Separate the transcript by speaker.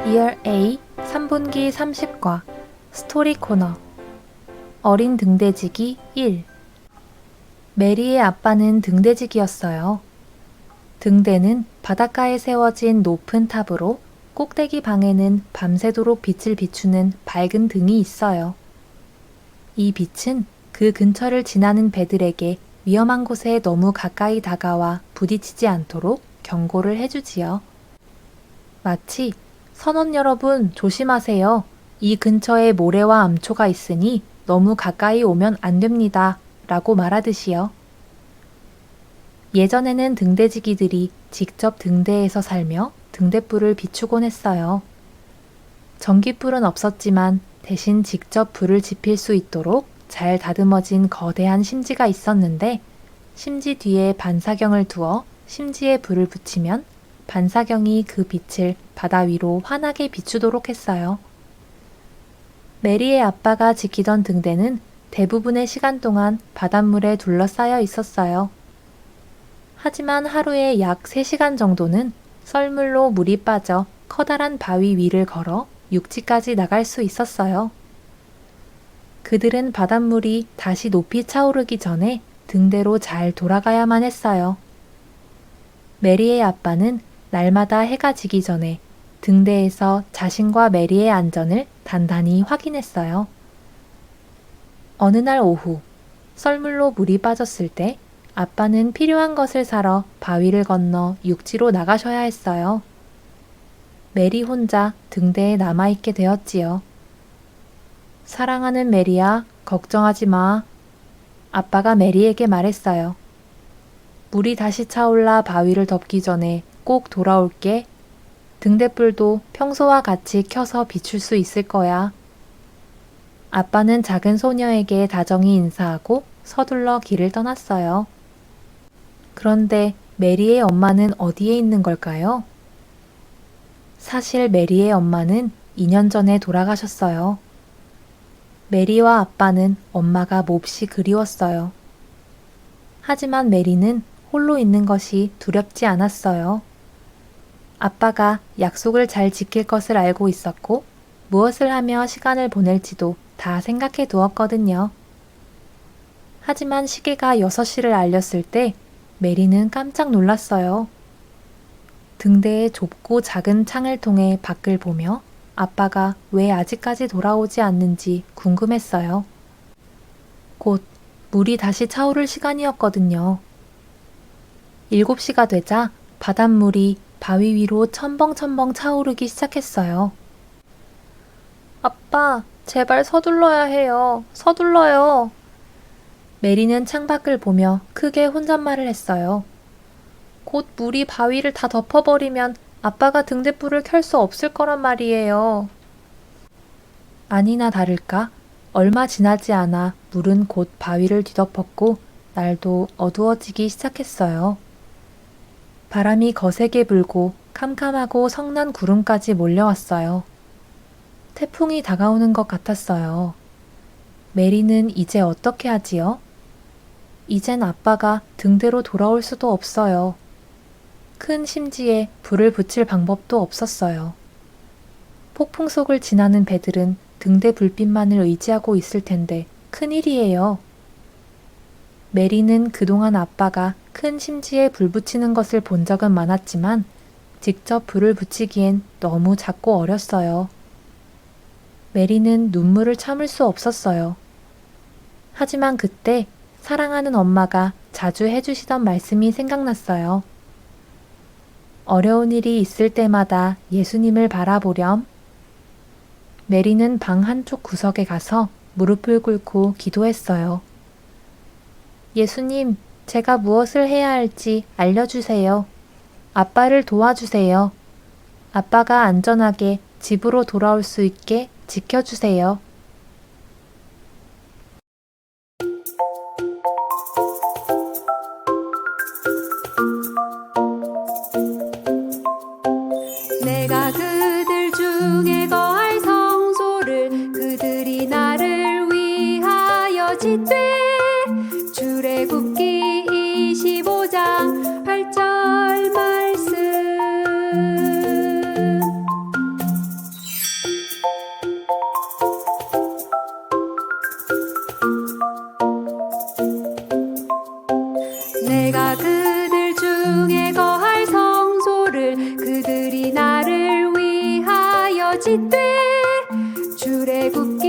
Speaker 1: Year A 3분기 30과 스토리 코너 어린 등대지기 1. 메리의 아빠는 등대지기였어요. 등대는 바닷가에 세워진 높은 탑으로 꼭대기 방에는 밤새도록 빛을 비추는 밝은 등이 있어요. 이 빛은 그 근처를 지나는 배들에게 위험한 곳에 너무 가까이 다가와 부딪히지 않도록 경고를 해주지요. 마치 선원 여러분 조심하세요. 이 근처에 모래와 암초가 있으니 너무 가까이 오면 안 됩니다. 라고 말하듯이요. 예전에는 등대지기들이 직접 등대에서 살며 등대불을 비추곤 했어요. 전깃불은 없었지만 대신 직접 불을 지필 수 있도록 잘 다듬어진 거대한 심지가 있었는데 심지 뒤에 반사경을 두어 심지에 불을 붙이면 반사경이 그 빛을 바다 위로 환하게 비추도록 했어요. 메리의 아빠가 지키던 등대는 대부분의 시간 동안 바닷물에 둘러싸여 있었어요. 하지만 하루에 약 3시간 정도는 썰물로 물이 빠져 커다란 바위 위를 걸어 육지까지 나갈 수 있었어요. 그들은 바닷물이 다시 높이 차오르기 전에 등대로 잘 돌아가야만 했어요. 메리의 아빠는 날마다 해가 지기 전에 등대에서 자신과 메리의 안전을 단단히 확인했어요. 어느 날 오후, 썰물로 물이 빠졌을 때 아빠는 필요한 것을 사러 바위를 건너 육지로 나가셔야 했어요. 메리 혼자 등대에 남아있게 되었지요. 사랑하는 메리야, 걱정하지 마. 아빠가 메리에게 말했어요. 물이 다시 차올라 바위를 덮기 전에 꼭 돌아올게. 등대불도 평소와 같이 켜서 비출 수 있을 거야. 아빠는 작은 소녀에게 다정히 인사하고 서둘러 길을 떠났어요. 그런데 메리의 엄마는 어디에 있는 걸까요? 사실 메리의 엄마는 2년 전에 돌아가셨어요. 메리와 아빠는 엄마가 몹시 그리웠어요. 하지만 메리는 홀로 있는 것이 두렵지 않았어요. 아빠가 약속을 잘 지킬 것을 알고 있었고 무엇을 하며 시간을 보낼지도 다 생각해 두었거든요. 하지만 시계가 6시를 알렸을 때 메리는 깜짝 놀랐어요. 등대의 좁고 작은 창을 통해 밖을 보며 아빠가 왜 아직까지 돌아오지 않는지 궁금했어요. 곧 물이 다시 차오를 시간이었거든요. 7시가 되자 바닷물이 바위 위로 첨벙첨벙 차오르기 시작했어요. 아빠, 제발 서둘러야 해요. 서둘러요. 메리는 창밖을 보며 크게 혼잣말을 했어요. 곧 물이 바위를 다 덮어버리면 아빠가 등대불을 켤 수 없을 거란 말이에요. 아니나 다를까 얼마 지나지 않아 물은 곧 바위를 뒤덮었고 날도 어두워지기 시작했어요. 바람이 거세게 불고 캄캄하고 성난 구름까지 몰려왔어요. 태풍이 다가오는 것 같았어요. 메리는 이제 어떻게 하지요? 이젠 아빠가 등대로 돌아올 수도 없어요. 큰 심지에 불을 붙일 방법도 없었어요. 폭풍 속을 지나는 배들은 등대 불빛만을 의지하고 있을 텐데 큰일이에요. 메리는 그동안 아빠가 큰 심지에 불 붙이는 것을 본 적은 많았지만 직접 불을 붙이기엔 너무 작고 어렸어요. 메리는 눈물을 참을 수 없었어요. 하지만 그때 사랑하는 엄마가 자주 해주시던 말씀이 생각났어요. 어려운 일이 있을 때마다 예수님을 바라보렴. 메리는 방 한쪽 구석에 가서 무릎을 꿇고 기도했어요. 예수님, 제가 무엇을 해야 할지 알려주세요. 아빠를 도와주세요. 아빠가 안전하게 집으로 돌아올 수 있게 지켜주세요.
Speaker 2: 내가 그들 중에 거할 성소를 그들이 나를 위하여 짓되 출애굽기 25장 8절 말씀 내가 그들 중에 거할 성소를 그들이 나를 위하여 짓되 출애굽기